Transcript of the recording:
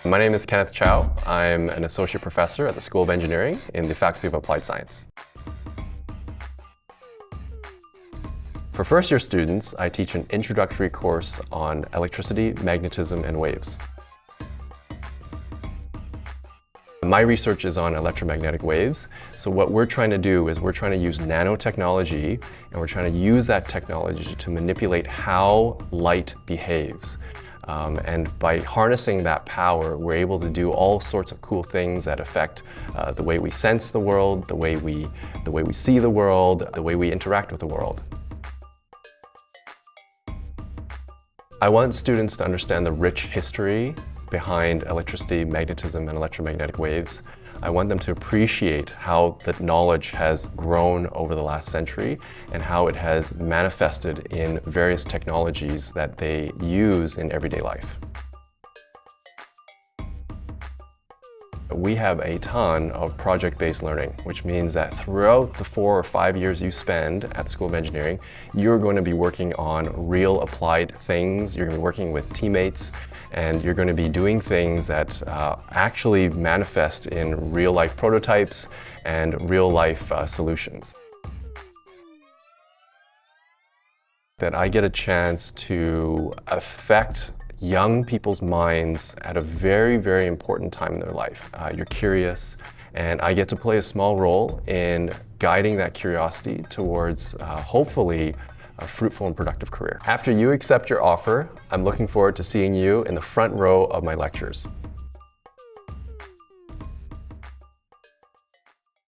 My name is Kenneth Chau. I'm an associate professor at the School of Engineering in the Faculty of Applied Science. For first-year students, I teach an introductory course on electricity, magnetism, and waves. My research is on electromagnetic waves, so what we're trying to do is we're trying to use nanotechnology, and we're trying to use that technology to manipulate how light behaves. And by harnessing that power, we're able to do all sorts of cool things that affect the way we sense the world, the way we see the world, the way we interact with the world. I want students to understand the rich history behind electricity, magnetism, and electromagnetic waves. I want them to appreciate how that knowledge has grown over the last century and how it has manifested in various technologies that they use in everyday life. We have a ton of project-based learning, which means that throughout the 4 or 5 years you spend at the School of Engineering, you're going to be working on real applied things, you're going to be working with teammates, and you're going to be doing things that actually manifest in real-life prototypes and real-life solutions. That I get a chance to affect young people's minds at a very, very important time in their life. You're curious, and I get to play a small role in guiding that curiosity towards, hopefully, a fruitful and productive career. After you accept your offer, I'm looking forward to seeing you in the front row of my lectures.